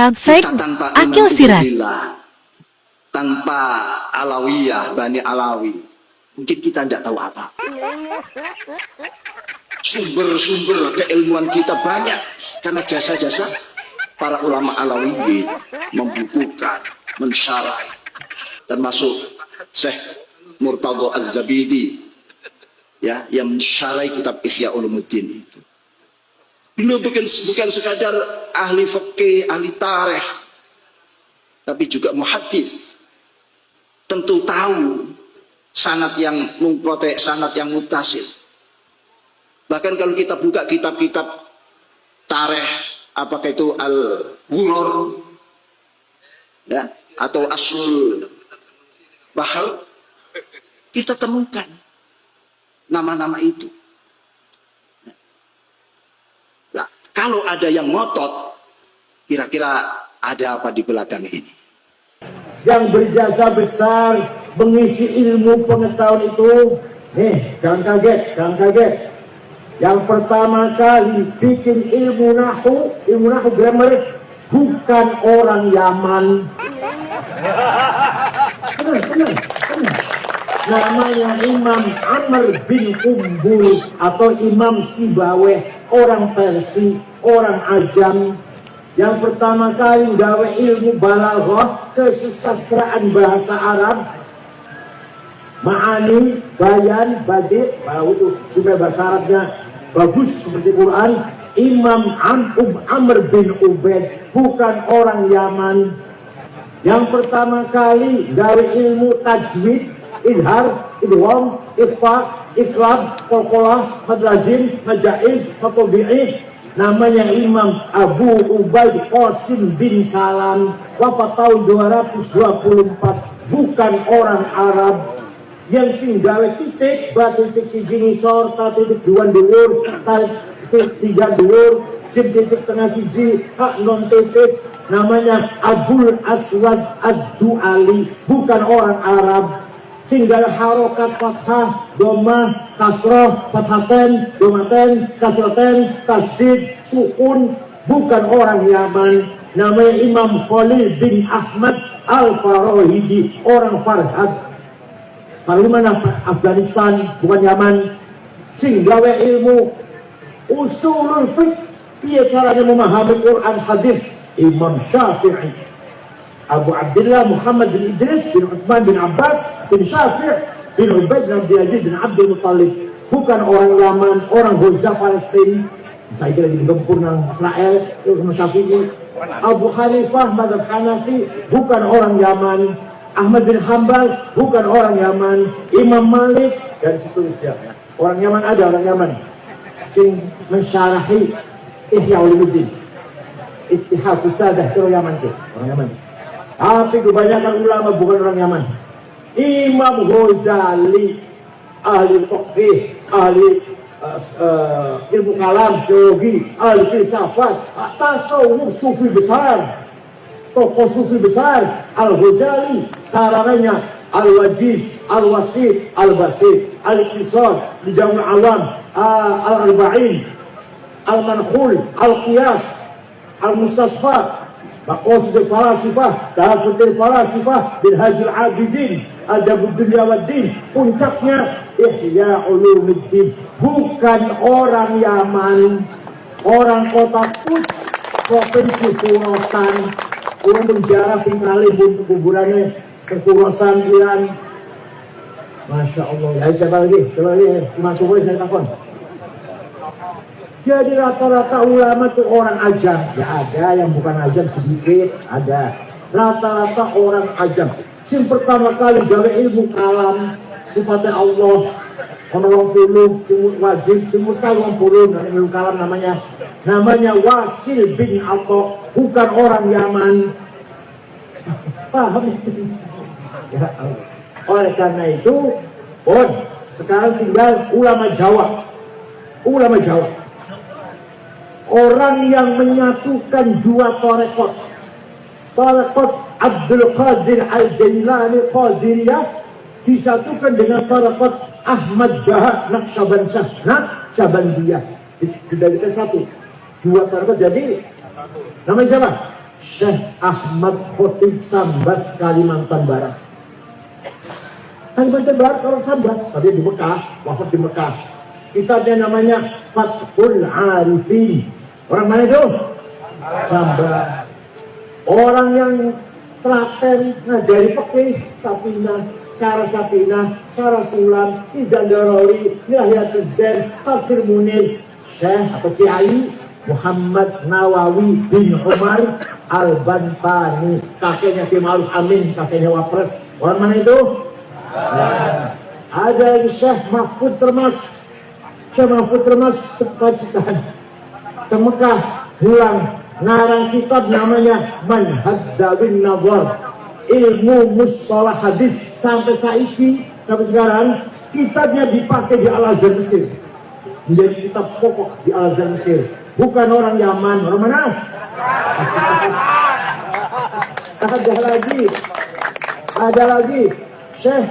Ustaz Said tanpa Akil Siraj. Tanpa Alawiyah, Bani Alawi, mungkin kita tidak tahu apa. Sumber-sumber keilmuan kita banyak karena jasa-jasa para ulama Alawi membukukan, mensyarah, termasuk Syekh Murtadha Az-Zabidi, ya, yang mensyarah kitab Ihya Ulumuddin itu. Beliau bukan sekadar ahli fikih, ahli tarikh, tapi juga muhaddis. Tentu tahu sanad yang munqati', sanad yang muttasil. Bahkan kalau kita buka kitab-kitab tarikh, apakah itu Al-Ghurur, ya, atau Aslul Bahr, kita temukan nama-nama itu. Nah, kalau ada yang ngotot, kira-kira ada apa di belakang ini? Yang berjasa besar mengisi ilmu pengetahuan itu, nih, jangan kaget. Yang pertama kali bikin ilmu nahu grammar, bukan orang Yaman. Tenang. Namanya Imam Amr bin Umbul atau Imam Sibaweh, orang Persia, orang Ajam. Yang pertama kali gawe ilmu balaghah, kesusastraan bahasa Arab, ma'ani, bayan, badi', itu supaya bahasa Arabnya bagus seperti Quran. Imam Amr bin Ubaid, bukan orang Yaman. Yang pertama kali gawe ilmu tajwid, idhar, idgham, ikhfa, iqlab, qalqalah, madlazim, majaiz, matobi'i, namanya Imam Abu Ubaid Qasim bin Salam, wafat tahun 224, bukan orang Arab. Yang sing gawe titik, titik siji ngisor, titik dua dhuwur, titik tiga dhuwur, titik tengah siji, hak non titik, namanya Abul Aswad Ad-Du'ali, bukan orang Arab. Tinggal harokat fathah, domah, kasroh, fathaten, domaten, kasroten, tasdid, sukun, bukan orang Yaman. Namanya Imam Khalil bin Ahmad Al-Farahidi, orang Farhad. Kalau mana Afghanistan, bukan Yaman. Sing gawe ilmu usulul fiqh, piye caranya memahami Quran hadis, Imam Syafi'i. Abu Abdullah Muhammad bin Idris bin Uthman bin Abbas bin Syafi' bin Ubaid bin Abdul Aziz bin Abdul Muttalib, bukan orang Yaman, orang Gaza Palestina. Saya kira di gempur nang Israel, Imam Syafi'i. Abu Hanifah mazhab Hanafi, bukan orang Yaman. Ahmad bin Hanbal, bukan orang Yaman. Imam Malik dan seterusnya. Orang Yaman ada orang Yaman sing mensyarahi Ihya Ulumuddin, Ittihadus Sadah, itu Yaman tuh, orang Yaman. Tapi kebanyakan ulama bukan orang Yaman. Imam Ghazali, ahli fiqh, ahli ilmu kalam, teologi, ahli filsafat, tasawuf, sufi besar, tokoh sufi besar. Al-Ghazali, karangannya Al-Wajiz, Al-Wasit, Al-Basit, Al-Iqtisad, Al-Jami' Awam, Al-Arba'in, Al-Mankhul, Al-Qiyas, Al-Mustasfa, Maqasid al-Falasifah, Tahafutul Falasifah, Minhajul Abidin, Adabud Dunya Waddin, puncaknya Ihya Ulumuddin, bukan orang Yaman, orang kota Quds, provinsi Khurasan. Orang berziarah tinggalin untuk kuburannya ke Khurasan, Iran. Masya Allah. Ya, siapa lagi? Masuk boleh saya takon. Jadi rata-rata ulama itu orang ajam. Ya ada yang bukan ajam sedikit, ada. Rata-rata orang ajam. Yang pertama kali gawe ilmu kalam, sifatnya Allah, orang puluh, wajib, semua salah puluh, ilmu kalam namanya Wasil bin Atha, bukan orang Yaman. Paham? Ya, oleh karena itu, sekarang tinggal ulama Jawa. Ulama Jawa. Orang yang menyatukan dua tarekat. Tarekat Abdul Qadir Al-Jailani Qadiriyah disatukan dengan tarekat Ahmad Bahar Naqsyabandiyah. Dijadikan satu. Dua tarekat jadi namanya siapa? Syekh Ahmad Khotib Sambas Kalimantan Barat. Kalimantan Barat orang Sambas, tadi di Mekah, wafat di Mekah. Kitabnya namanya Fathul Arifin. Orang mana itu? Sambas. Orang yang telaten ngajari fikih, Sapinah, Syarah Sapinah, Syarah Sulam, Izan Darori, Nihayatul Zen, Tafsir Munir, Syekh atau Kiai Muhammad Nawawi bin Umar Al-Bantani, kakeknya Ki Ma'ruf Amin, kakeknya Wapres. Orang mana itu? Nah, ada Syekh Mahfud Termas. Syekh Mahfud Termas sekitar ke Mekah, pulang ngarang kitab namanya Manhaj Dawin Nazar, ilmu mustalah hadis. Sampai saiki, sampai sekarang kitabnya dipakai di Al-Azhar Mesir, menjadi kitab pokok di Al-Azhar Mesir. Bukan orang Yaman. Orang mana? Ada lagi Syekh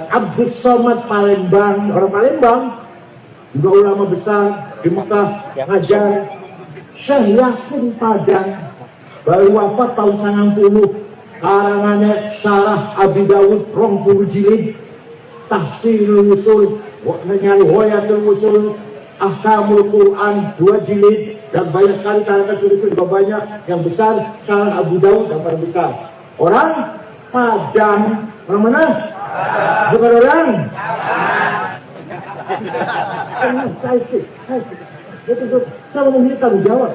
Abdus Somad Palembang. Orang Palembang juga ulama besar di Mekah ngajar. Syekh Yasin Padang baru wafat tahun 90. Karangannya Syarah Abi Dawud 20 jilid, Tahsinul Usul, Hoyatul Usul, Ahkamul Quran 2 jilid, dan banyak sekali karangan itu juga banyak. Yang besar Syarah Abu Dawud yang paling besar. Orang Padang. Orang mana? Bukan orang. Saya mau minta tanggung jawab.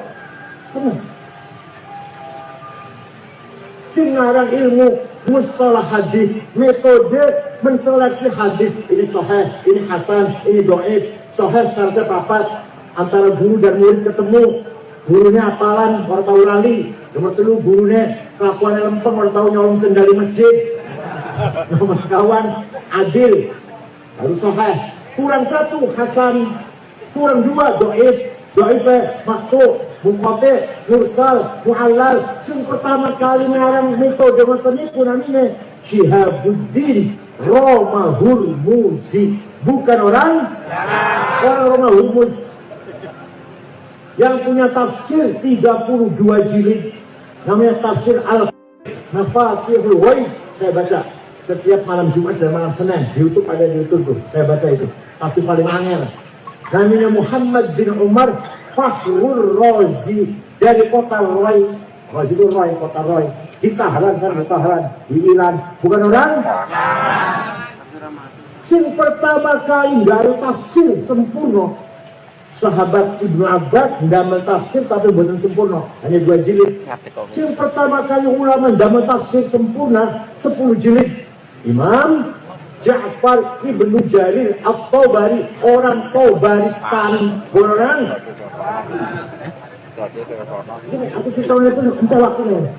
Singarang ilmu mustalah hadis, metode menseleksi hadis, ini sahih, ini hasan, ini dhaif. Sahih syaratnya papat, antara guru dan murid ketemu, gurunya apalan, orang tahu lali. Nomor 3 gurunya kelakuannya lempeng, orang tahu nyolong sendal di masjid. Nomor kawan adil, harus sahih. Kurang 1 hasan, kurang 2 dhaif, dhaifnya maktu, munqati, mursal, mu'allal. Yang pertama kali ngarang metode metode namanya Syihabuddin Romahul Muzi. Bukan orang Romahul Muzi yang punya tafsir 32 jilid, namanya tafsir Al-Mafatihul Ghaib. Saya baca setiap malam Jumat dan malam Senin di YouTube, ada di YouTube tuh. Saya baca itu tafsir paling angel. Namanya Muhammad bin Umar Fakhrul Razi dari kota Roy. Razi itu Roy, kota Roy. Di Tahran kan, di Tahran, di Iran. Bukan orang? Sing pertama kali nggak ada tafsir sempurna. Sahabat Ibnu Abbas ndamel tafsir tapi bukan sempurna, hanya 2 jilid. Sing pertama kali ulama ndamel tafsir sempurna 10 jilid. Imam Ja'far Ibnu Jarir At-Tabari, orang Tabaristani. Orang ini aku cerita itu entah waktunya.